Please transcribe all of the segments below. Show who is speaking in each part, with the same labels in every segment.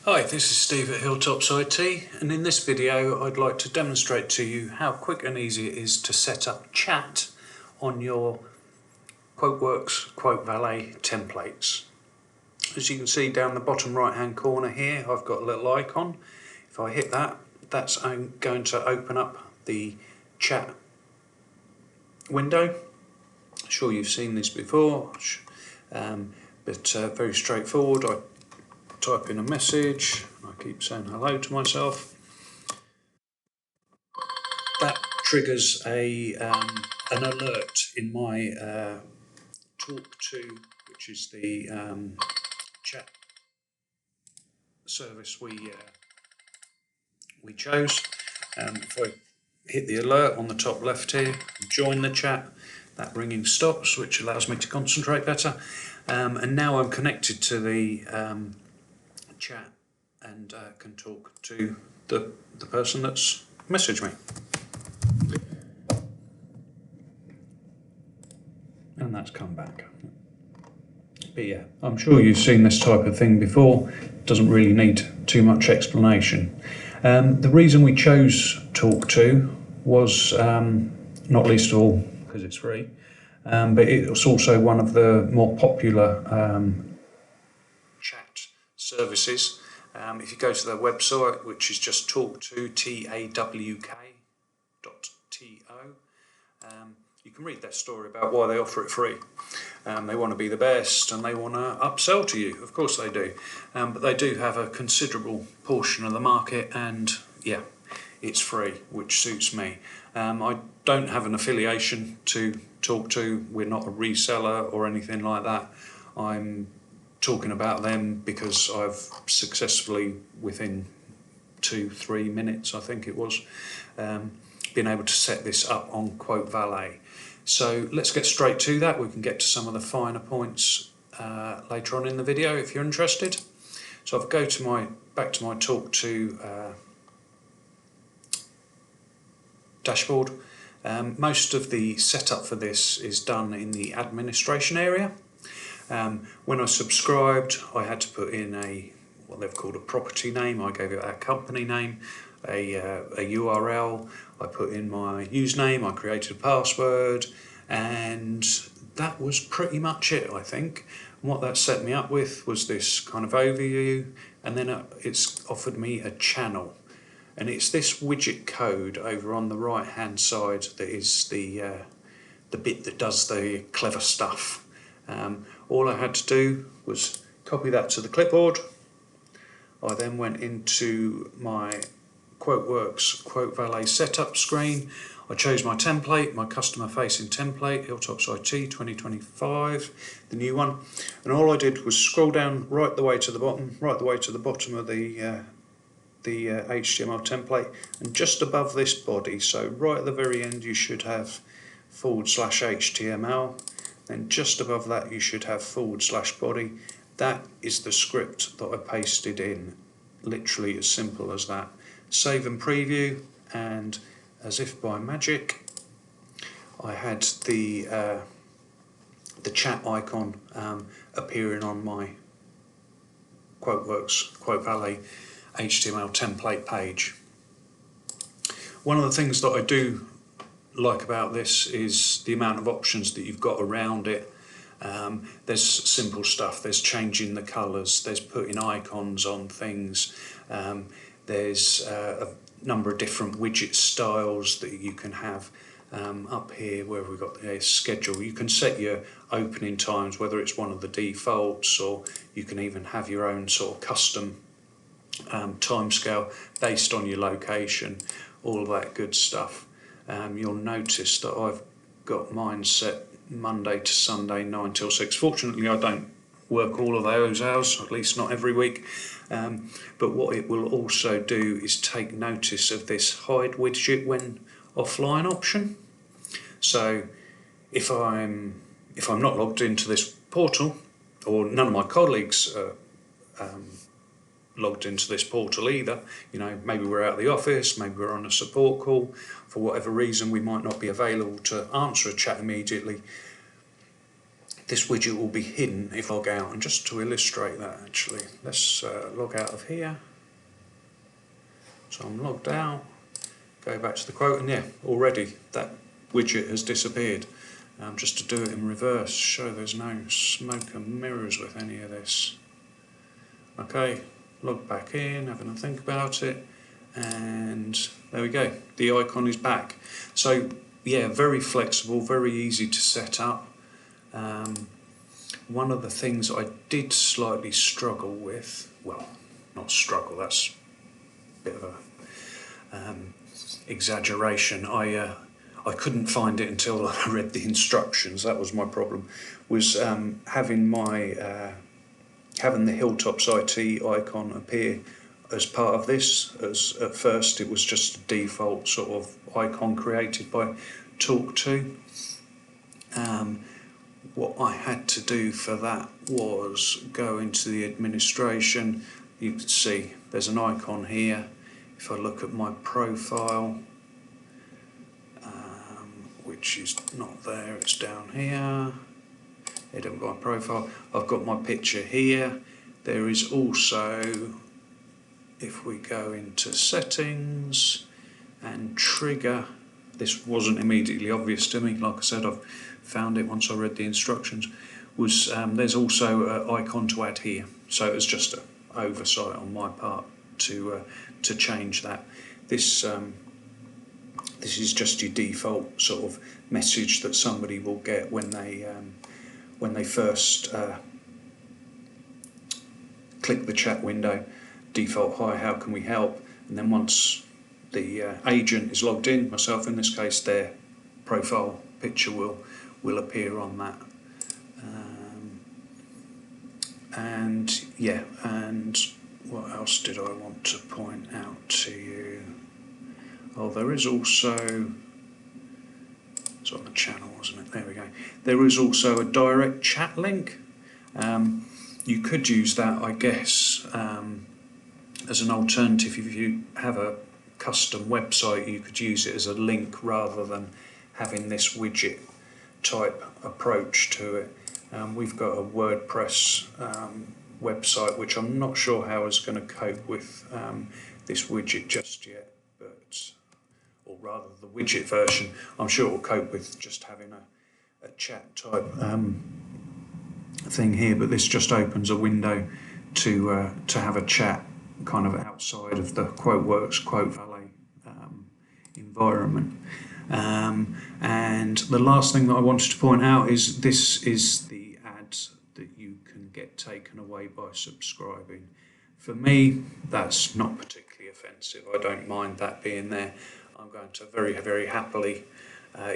Speaker 1: Hi, this is Steve at Hilltops IT, and in this video I'd like to demonstrate to you how quick and easy it is to set up chat on your QuoteWerks QuoteValet templates. As you can see down the bottom right hand corner here, I've got a little icon. If I hit that, that's going to open up the chat window. I'm sure you've seen this before, but very straightforward. I type in a message, I keep saying hello to myself. That triggers an alert in my Tawk.to, which is the chat service we chose. If I hit the alert on the top left here, join the chat, that ringing stops, which allows me to concentrate better. And now I'm connected to the chat and can talk to the person that's messaged me. And that's come back. But yeah, I'm sure you've seen this type of thing before. It doesn't really need too much explanation. The reason we chose Tawk.to was not least of all because it's free, but it was also one of the more popular chat services. If you go to their website, which is just Tawk.to, Tawk.to, you can read their story about why they offer it free. They want to be the best and they want to upsell to you. Of course they do. But they do have a considerable portion of the market, and yeah, it's free, which suits me. I don't have an affiliation to Tawk.to. We're not a reseller or anything like that. I'm talking about them because I've successfully, within 2-3 minutes, I think it was, been able to set this up on QuoteValet. So let's get straight to that. We can get to some of the finer points later on in the video if you're interested. So I'll go to back to my Tawk.to dashboard. Most of the setup for this is done in the administration area. When I subscribed, I had to put in what they've called a property name. I gave it a company name, a URL. I put in my username, I created a password, and that was pretty much it, I think. And what that set me up with was this kind of overview, and then it's offered me a channel. And it's this widget code over on the right hand side that is the bit that does the clever stuff. All I had to do was copy that to the clipboard. I then went into my QuoteWerks QuoteValet setup screen. I chose my template, my customer facing template, Hilltops IT 2025, the new one. And all I did was scroll down right the way to the bottom of the HTML template, and just above this body, so right at the very end, you should have /HTML. Then just above that you should have /body. That is the script that I pasted in, literally as simple as that. Save and preview, and as if by magic I had the chat icon appearing on my QuoteWerks QuoteValet HTML template page. One of the things that I do like about this is the amount of options that you've got around it. There's simple stuff, there's changing the colours, there's putting icons on things, there's a number of different widget styles that you can have. Up here where we've got the schedule, you can set your opening times, whether it's one of the defaults, or you can even have your own sort of custom timescale based on your location, all of that good stuff. You'll notice that I've got mine set Monday to Sunday 9 till 6. Fortunately I don't work all of those hours, at least not every week, but what it will also do is take notice of this hide widget when offline option. So if I'm not logged into this portal, or none of my colleagues are logged into this portal either, you know, maybe we're out of the office, maybe we're on a support call, for whatever reason we might not be available to answer a chat immediately, this widget will be hidden if I log out. And just to illustrate that, actually, let's log out of here. So I'm logged out, go back to the quote, and yeah, already that widget has disappeared. Just to do it in reverse, show there's no smoke and mirrors with any of this. Okay, log back in, having a think about it, and there we go, the icon is back. So yeah, very flexible, very easy to set up. One of the things I did slightly struggle with, well, not struggle, that's a bit of a exaggeration. I couldn't find it until I read the instructions. That was my problem. Was having the Hilltops IT icon appear as part of this. As at first, it was just a default sort of icon created by Tawk.to. What I had to do for that was go into the administration. You can see there's an icon here. If I look at my profile, which is not there, it's down here. Edit my profile. I've got my picture here. There is also, if we go into settings and trigger, this wasn't immediately obvious to me, like I said, I've found it once I read the instructions, was there's also an icon to add here. So it was just an oversight on my part to change that. This is just your default sort of message that somebody will get when they first click the chat window. Default, hi, how can we help? And then once the agent is logged in, myself in this case, their profile picture will appear on that. And yeah, and what else did I want to point out to you? Oh, there is also, it's on the channel, wasn't it? There we go. There is also a direct chat link. You could use that, I guess, as an alternative. If you have a custom website, you could use it as a link rather than having this widget type approach to it. We've got a WordPress website, which I'm not sure how is going to cope with this widget just yet, but, or rather the widget version, I'm sure it will cope with just having a chat type thing here, but this just opens a window to have a chat kind of outside of the QuoteWerks QuoteValet environment. And the last thing that I wanted to point out is this is the ads that you can get taken away by subscribing. For me, that's not particularly offensive. I don't mind that being there. I'm going to very, very happily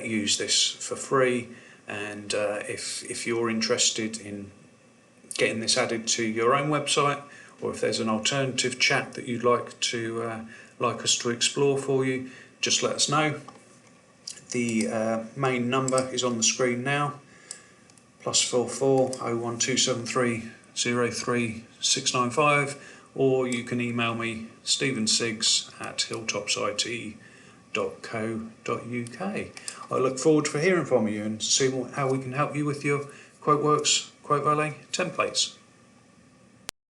Speaker 1: use this for free. And if you're interested in getting this added to your own website, or if there's an alternative chat that you'd like us to explore for you, just let us know. The main number is on the screen now, +44 01273 03 or you can email me stevensiggs@hilltopsit.co.uk. I look forward to hearing from you and see how we can help you with your QuoteWerks QuoteValet templates.